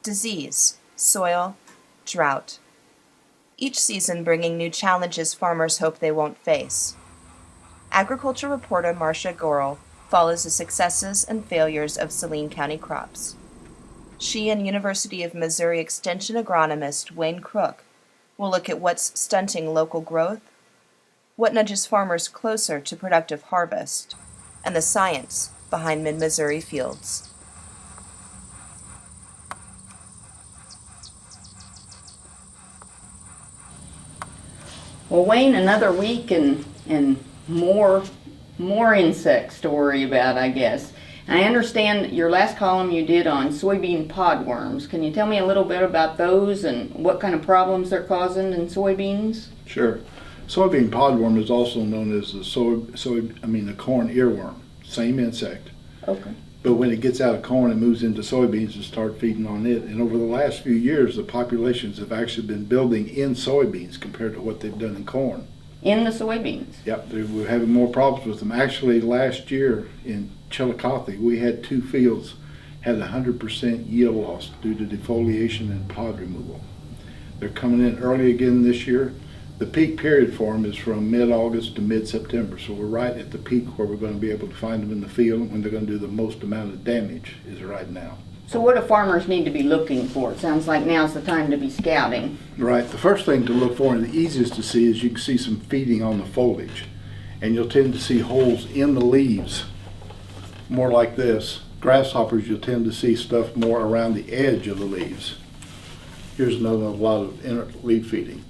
disease, soil, drought. Each season bringing new challenges farmers hope they won't face. Agriculture reporter Marcia Gorel follows the successes and failures of Saline County crops. She and University of Missouri Extension agronomist Wayne Crook will look at what's stunting local growth, what nudges farmers closer to productive harvest, and the science behind mid-Missouri fields. Well, Wayne, another week and more insects to worry about, I guess. And I understand your last column you did on soybean podworms. Can you tell me a little bit about those and what kind of problems they're causing in soybeans? Sure. Soybean podworm is also known as the corn earworm. Same insect. Okay. But when it gets out of corn, it moves into soybeans and start feeding on it. And over the last few years, the populations have actually been building in soybeans compared to what they've done in corn. In the soybeans? Yep, we're having more problems with them. Actually, last year in Chillicothe, we had 2 fields had 100% yield loss due to defoliation and pod removal. They're coming in early again this year. The peak period for them is from mid-August to mid-September, so we're right at the peak where we're going to be able to find them in the field when they're going to do the most amount of damage is right now. So what do farmers need to be looking for? It sounds like now's the time to be scouting. Right. The first thing to look for and the easiest to see is you can see some feeding on the foliage, and you'll tend to see holes in the leaves more like this. Grasshoppers, you'll tend to see stuff more around the edge of the leaves. Here's another lot of inner leaf feeding.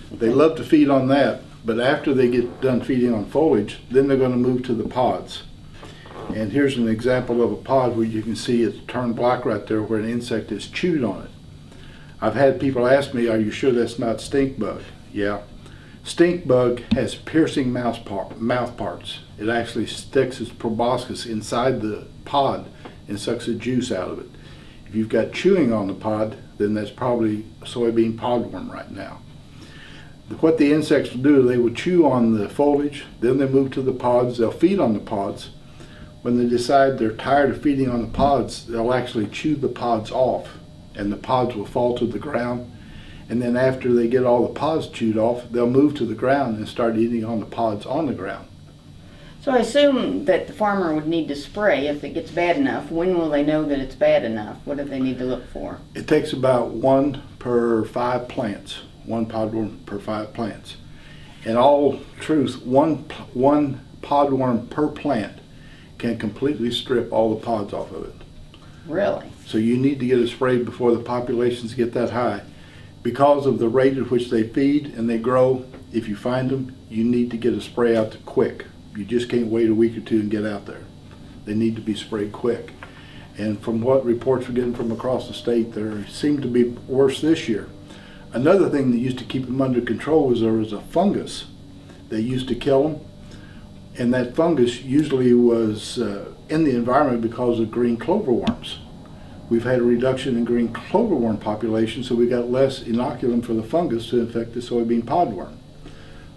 They love to feed on that, but after they get done feeding on foliage, then they're going to move to the pods. And here's an example of a pod where you can see it's turned black right there where an insect has chewed on it. I've had people ask me, are you sure that's not stink bug? Yeah. Stink bug has piercing mouth parts. It actually sticks its proboscis inside the pod and sucks the juice out of it. If you've got chewing on the pod, then that's probably a soybean podworm right now. What the insects will do, they will chew on the foliage, then they move to the pods, they'll feed on the pods. When they decide they're tired of feeding on the pods, they'll actually chew the pods off, and the pods will fall to the ground. And then after they get all the pods chewed off, they'll move to the ground and start eating on the pods on the ground. So I assume that the farmer would need to spray if it gets bad enough. When will they know that it's bad enough? What do they need to look for? It takes about 1 per 5 plants. 1 podworm per 5 plants. In all truth, one podworm per plant can completely strip all the pods off of it. Really? So you need to get it sprayed before the populations get that high. Because of the rate at which they feed and they grow, if you find them, you need to get a spray out quick. You just can't wait a week or 2 and get out there. They need to be sprayed quick. And from what reports we're getting from across the state, there seem to be worse this year. Another thing that used to keep them under control was there was a fungus that used to kill them, and that fungus usually was in the environment because of green clover worms. We've had a reduction in green clover worm population, so we got less inoculum for the fungus to infect the soybean podworm.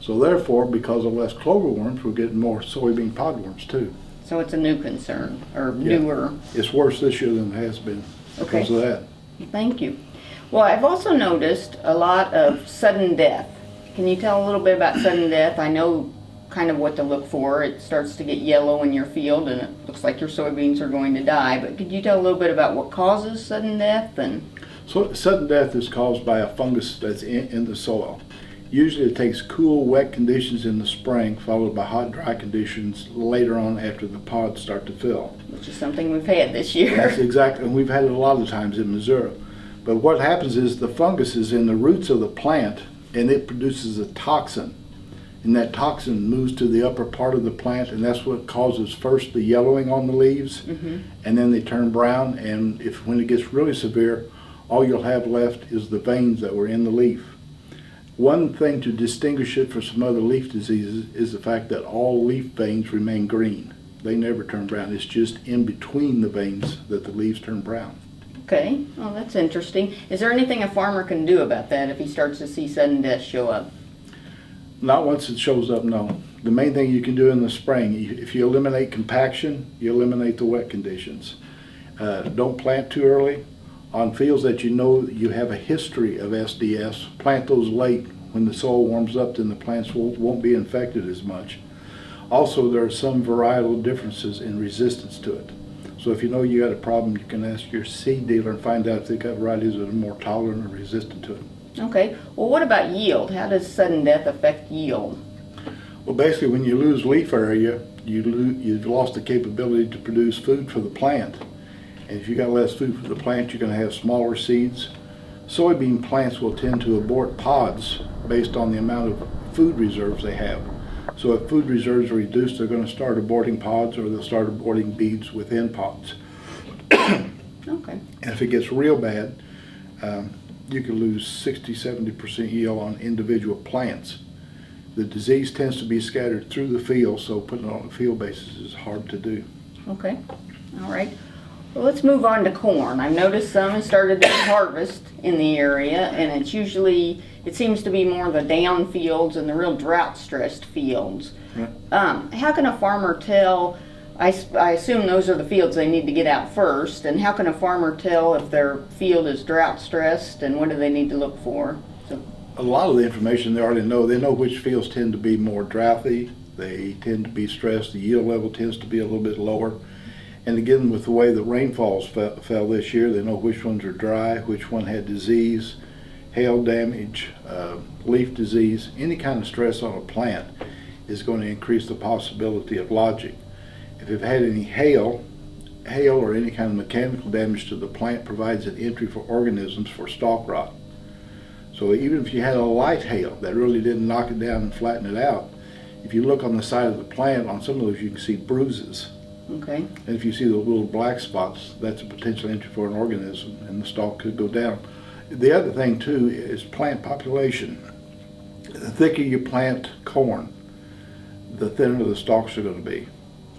So therefore, because of less clover worms, we're getting more soybean podworms too. So it's a new concern, or newer. It's worse this year than it has been because of that. Thank you. Well, I've also noticed a lot of sudden death. Can you tell a little bit about sudden death? I know kind of what to look for. It starts to get yellow in your field and it looks like your soybeans are going to die. But could you tell a little bit about what causes sudden death? So sudden death is caused by a fungus that's in the soil. Usually it takes cool, wet conditions in the spring, followed by hot, dry conditions later on after the pods start to fill. Which is something we've had this year. That's exactly, and we've had it a lot of times in Missouri. But what happens is the fungus is in the roots of the plant and it produces a toxin. And that toxin moves to the upper part of the plant, and that's what causes first the yellowing on the leaves, and then they turn brown, and when it gets really severe, all you'll have left is the veins that were in the leaf. One thing to distinguish it from some other leaf diseases is the fact that all leaf veins remain green. They never turn brown. It's just in between the veins that the leaves turn brown. Okay, well that's interesting. Is there anything a farmer can do about that if he starts to see sudden death show up? Not once it shows up, no. The main thing you can do in the spring, if you eliminate compaction, you eliminate the wet conditions. Don't plant too early. On fields that you know you have a history of SDS, plant those late. When the soil warms up, then the plants won't be infected as much. Also, there are some varietal differences in resistance to it. So if you know you got a problem, you can ask your seed dealer and find out if they've got varieties that are more tolerant or resistant to it. Okay. Well, what about yield? How does sudden death affect yield? Well, basically, when you lose leaf area, you've lost the capability to produce food for the plant. And if you got less food for the plant, you're going to have smaller seeds. Soybean plants will tend to abort pods based on the amount of food reserves they have. So if food reserves are reduced, they're going to start aborting pods, or they'll start aborting beads within pods. Okay. And if it gets real bad, you could lose 60–70% yield on individual plants. The disease tends to be scattered through the field, so putting it on a field basis is hard to do. Okay. All right. Well, let's move on to corn. I've noticed some have started to harvest in the area, and it seems to be more the down fields and the real drought-stressed fields. Yeah. How can a farmer tell, I assume those are the fields they need to get out first, and how can a farmer tell if their field is drought-stressed, and what do they need to look for? So, a lot of the information they already know. They know which fields tend to be more droughty, they tend to be stressed, the yield level tends to be a little bit lower. And again, with the way the rainfalls fell this year, they know which ones are dry, which one had disease, hail damage, leaf disease. Any kind of stress on a plant is going to increase the possibility of lodging. If you've had any hail or any kind of mechanical damage to the plant provides an entry for organisms for stalk rot. So even if you had a light hail that really didn't knock it down and flatten it out, if you look on the side of the plant, on some of those you can see bruises. okay. And if you see those little black spots, that's a potential entry for an organism, and the stalk could go down. The other thing too is plant population. The thicker you plant corn, the thinner the stalks are going to be.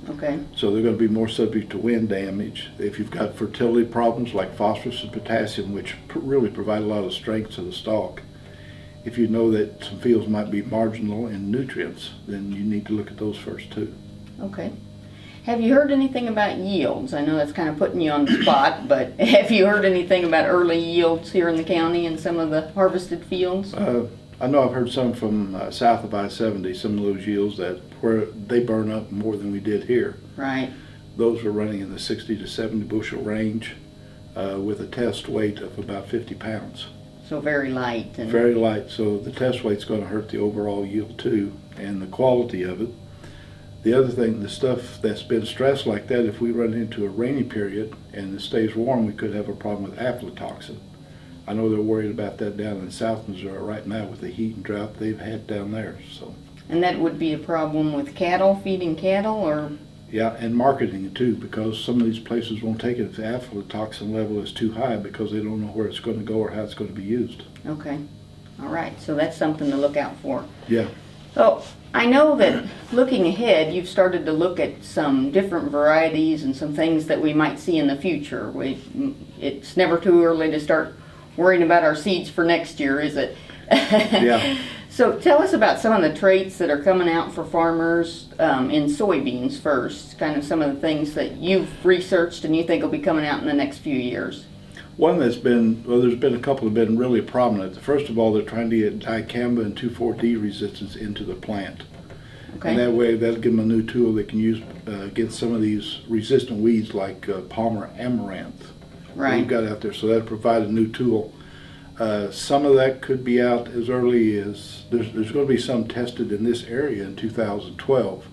Okay. So they're going to be more subject to wind damage. If you've got fertility problems like phosphorus and potassium, which really provide a lot of strength to the stalk, if you know that some fields might be marginal in nutrients, then you need to look at those first too. Okay. Have you heard anything about yields? I know that's kind of putting you on the spot, but have you heard anything about early yields here in the county and some of the harvested fields? I know I've heard some from south of I-70, some of those yields where they burn up more than we did here. Right. Those were running in the 60 to 70 bushel range with a test weight of about 50 pounds. So very light. And very light, so the test weight's going to hurt the overall yield too, and the quality of it. The other thing, the stuff that's been stressed like that, if we run into a rainy period and it stays warm, we could have a problem with aflatoxin. I know they're worried about that down in South Missouri right now with the heat and drought they've had down there. So. And that would be a problem with cattle, feeding cattle, or? Yeah, and marketing it too, because some of these places won't take it if the aflatoxin level is too high because they don't know where it's going to go or how it's going to be used. Okay. All right, so that's something to look out for. Yeah. So I know that looking ahead, you've started to look at some different varieties and some things that we might see in the future. It's never too early to start worrying about our seeds for next year, is it? Yeah. So tell us about some of the traits that are coming out for farmers in soybeans first, kind of some of the things that you've researched and you think will be coming out in the next few years. One that's been, well, there's been a couple that have been really prominent. First of all, they're trying to get dicamba and 2,4-D resistance into the plant. Okay. And that way, that'll give them a new tool they can use against some of these resistant weeds like Palmer amaranth that we've got out there. So that'll provide a new tool. Some of that could be out as early as, there's going to be some tested in this area in 2012.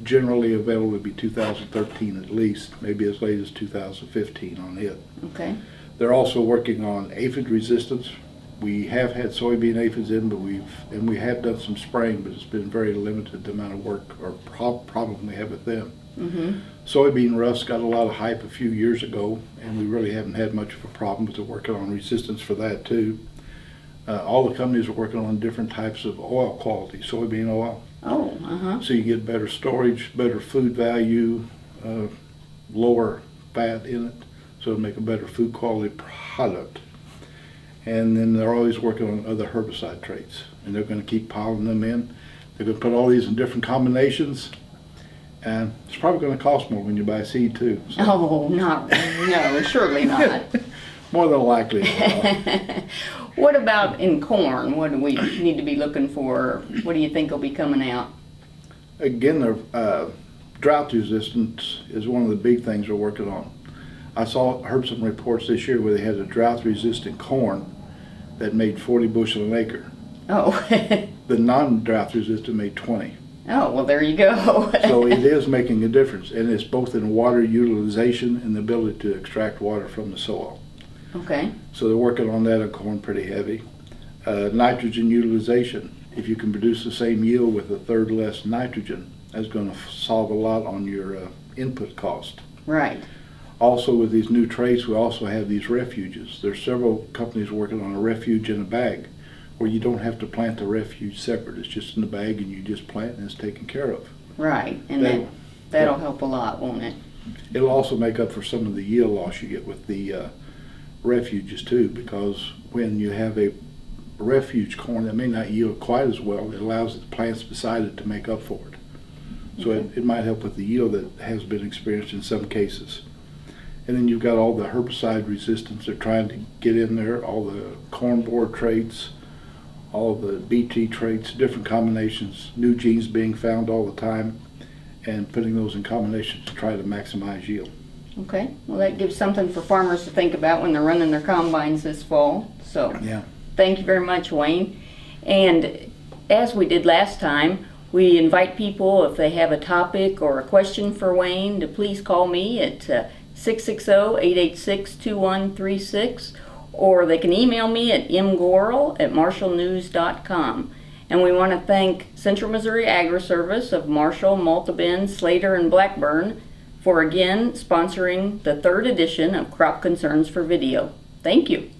Generally available would be 2013 at least, maybe as late as 2015 on it. Okay. They're also working on aphid resistance. We have had soybean aphids in, but we have done some spraying, but it's been very limited the amount of work or problem we have with them. Mm-hmm. Soybean rust got a lot of hype a few years ago, and we really haven't had much of a problem, but they're working on resistance for that too. All the companies are working on different types of oil quality, soybean oil. Oh, uh-huh. So you get better storage, better food value, lower fat in it, so it'll make a better food quality product. And then they're always working on other herbicide traits, and they're going to keep piling them in. They're going to put all these in different combinations, and it's probably going to cost more when you buy seed too. So. Oh, no, surely not. More than likely it will. What about in corn? What do we need to be looking for? What do you think will be coming out? Again, the drought resistance is one of the big things we're working on. Heard some reports this year where they had a drought-resistant corn that made 40 bushel an acre. Oh. The non-drought resistant made 20. Oh, well, there you go. So it is making a difference, and it's both in water utilization and the ability to extract water from the soil. Okay. So they're working on that on corn pretty heavy. Nitrogen utilization. If you can produce the same yield with a third less nitrogen, that's going to solve a lot on your input cost. Right. Also, with these new traits, we also have these refuges. There's several companies working on a refuge in a bag where you don't have to plant the refuge separate. It's just in the bag and you just plant and it's taken care of. Right, and that'll help a lot, won't it? It'll also make up for some of the yield loss you get with the refuges too, because when you have a refuge corn that may not yield quite as well, it allows the plants beside it to make up for it. So it might help with the yield that has been experienced in some cases. And then you've got all the herbicide resistance they're trying to get in there, all the corn borer traits, all the BT traits, different combinations, new genes being found all the time, and putting those in combinations to try to maximize yield. Okay, well, that gives something for farmers to think about when they're running their combines this fall. So Yeah. Thank you very much, Wayne. And as we did last time, we invite people, if they have a topic or a question for Wayne, to please call me at 660-886-2136, or they can email me at mgorel@marshallnews.com. And we want to thank Central Missouri Agri-Service of Marshall, Malta Bend, Slater, and Blackburn for again sponsoring the third edition of Crop Concerns for Video. Thank you.